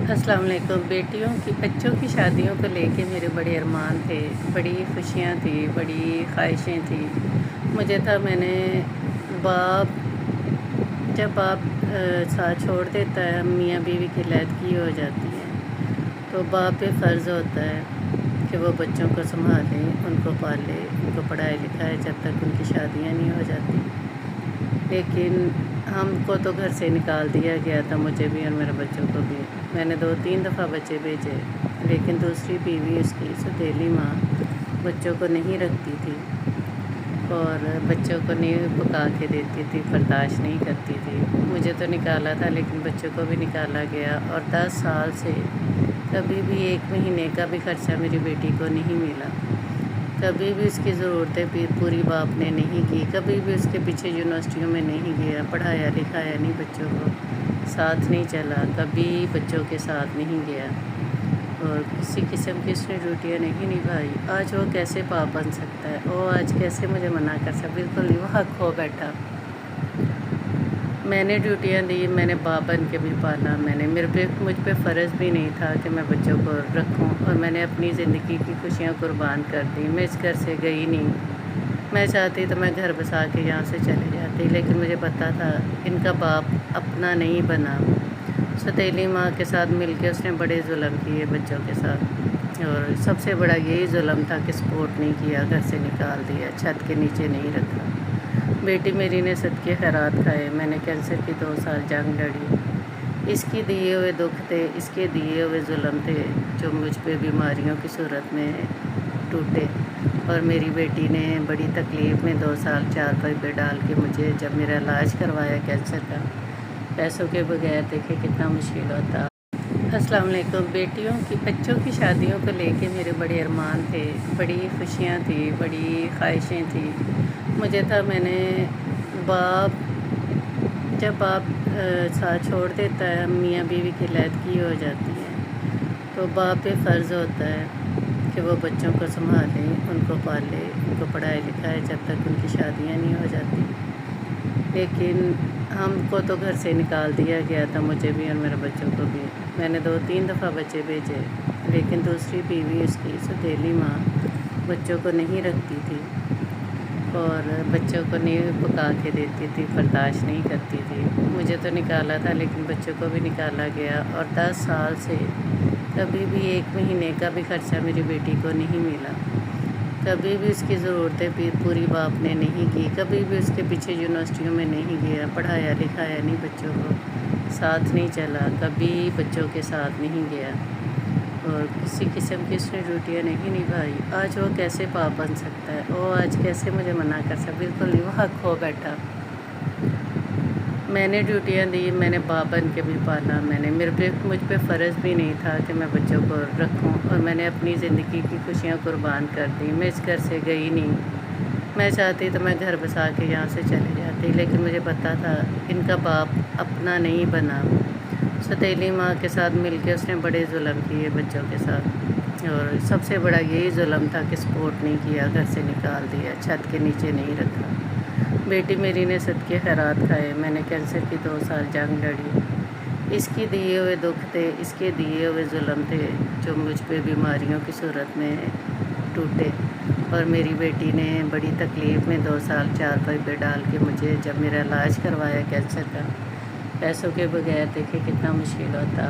अस्सलाम वालेकुम। बच्चों की शादियों को लेके मेरे बड़े अरमान थे, बड़ी खुशियाँ थी, बड़ी ख्वाहिशें थी। मुझे था मैंने बाप जब बाप साथ छोड़ देता है, मियाँ बीवी की अलहदगी हो जाती है, तो बाप पे फ़र्ज़ होता है कि वो बच्चों को संभाले, उनको पाले, उनको पढ़ाए लिखाए जब तक उनकी शादियाँ नहीं हो जाती। लेकिन हमको तो घर से निकाल दिया गया था, मुझे भी और मेरे बच्चों को भी। मैंने 2-3 दफ़ा बच्चे भेजे, लेकिन दूसरी बीवी उसकी सौतेली माँ बच्चों को नहीं रखती थी और बच्चों को नहीं पका के देती थी, बर्दाश्त नहीं करती थी। मुझे तो निकाला था, लेकिन बच्चों को भी निकाला गया और 10 साल से कभी भी 1 महीने का भी खर्चा मेरी बेटी को नहीं मिला। कभी भी उसकी ज़रूरतें भी पूरी बाप ने नहीं की, कभी भी उसके पीछे यूनिवर्सिटियों में नहीं गया, पढ़ाया लिखाया नहीं, बच्चों को साथ नहीं चला, कभी बच्चों के साथ नहीं गया और किसी किस्म की उसने ड्यूटियाँ नहीं निभाई। आज वो कैसे बाप बन सकता है? वो आज कैसे मुझे मना कर सकता? बिल्कुल नहीं, वो हक खो बैठा। मैंने ड्यूटियाँ दी, मैंने बाप बन के भी पाला, मुझ पे फ़र्ज़ भी नहीं था कि मैं बच्चों को रखूं और मैंने अपनी ज़िंदगी की खुशियाँ कुर्बान कर दी। मैं इस घर से गई नहीं। मैं चाहती तो मैं घर बसा के यहाँ से चली जाती, लेकिन मुझे पता था इनका बाप अपना नहीं बना। सौतेली माँ के साथ मिलके उसने बड़े जुल्म किए बच्चों के साथ और सबसे बड़ा यही जुल्म था कि सपोर्ट नहीं किया, घर से निकाल दिया, छत के नीचे नहीं रखा। बेटी मेरी ने सदके खैरात खाए, मैंने कैंसर की 2 साल जंग लड़ी। इसकी दिए हुए दुख थे, इसके दिए हुए जुल्म थे जो मुझ पे बीमारियों की सूरत में टूटे और मेरी बेटी ने बड़ी तकलीफ़ में 2 साल चारपाई पे डाल के मुझे जब मेरा इलाज करवाया कैंसर का, पैसों के बगैर देखे कितना मुश्किल होता। अस्सलाम वालेकुम। बच्चों की शादियों को लेके मेरे बड़े अरमान थे, बड़ी खुशियाँ थी, बड़ी ख्वाहिशें थी। मुझे था मैंने बाप जब बाप साथ छोड़ देता है, मियाँ बीवी की अलहदगी हो जाती है, तो बाप पे फ़र्ज़ होता है कि वो बच्चों को संभाले, उनको पाले, उनको पढ़ाए लिखाए जब तक उनकी शादियाँ नहीं हो जाती। लेकिन हमको तो घर से निकाल दिया गया था, मुझे भी और मेरे बच्चों को भी। मैंने 2-3 दफ़ा बच्चे भेजे, लेकिन दूसरी बीवी उसकी सौतेली माँ बच्चों को नहीं रखती थी और बच्चों को नहीं पका के देती थी, बर्दाश्त नहीं करती थी। मुझे तो निकाला था, लेकिन बच्चों को भी निकाला गया और 10 साल से कभी भी 1 महीने का भी खर्चा मेरी बेटी को नहीं मिला। कभी भी उसकी ज़रूरतें भी पूरी बाप ने नहीं की, कभी भी उसके पीछे यूनिवर्सिटियों में नहीं गया, पढ़ाया लिखाया नहीं, बच्चों को साथ नहीं चला, कभी बच्चों के साथ नहीं गया और किसी किस्म की उसने ड्यूटियाँ नहीं निभाई। आज वो कैसे बाप बन सकता है? वो आज कैसे मुझे मना कर सकता? बिल्कुल नहीं, वो हक खो बैठा। मैंने ड्यूटियाँ दी, मैंने बाप बन के भी पाला, मुझ पे फ़र्ज़ भी नहीं था कि मैं बच्चों को रखूं और मैंने अपनी ज़िंदगी की खुशियाँ कुर्बान कर दी। मैं इस घर से गई नहीं। मैं चाहती तो मैं घर बसा के यहाँ से चली जाती, लेकिन मुझे पता था इनका बाप अपना नहीं बना। सौतेली माँ के साथ मिलके उसने बड़े जुल्म किए बच्चों के साथ और सबसे बड़ा यही जुल्म था कि सपोर्ट नहीं किया, घर से निकाल दिया, छत के नीचे नहीं रखा। बेटी मेरी ने सदके खैरात खाए, मैंने कैंसर की 2 साल जंग लड़ी। इसकी दिए हुए दुख थे, इसके दिए हुए जुल्म थे जो मुझ पे बीमारियों की सूरत में टूटे और मेरी बेटी ने बड़ी तकलीफ़ में 2 साल चारपाई पे डाल के मुझे जब मेरा इलाज करवाया कैंसर का, पैसों के बगैर देखे कितना मुश्किल होता।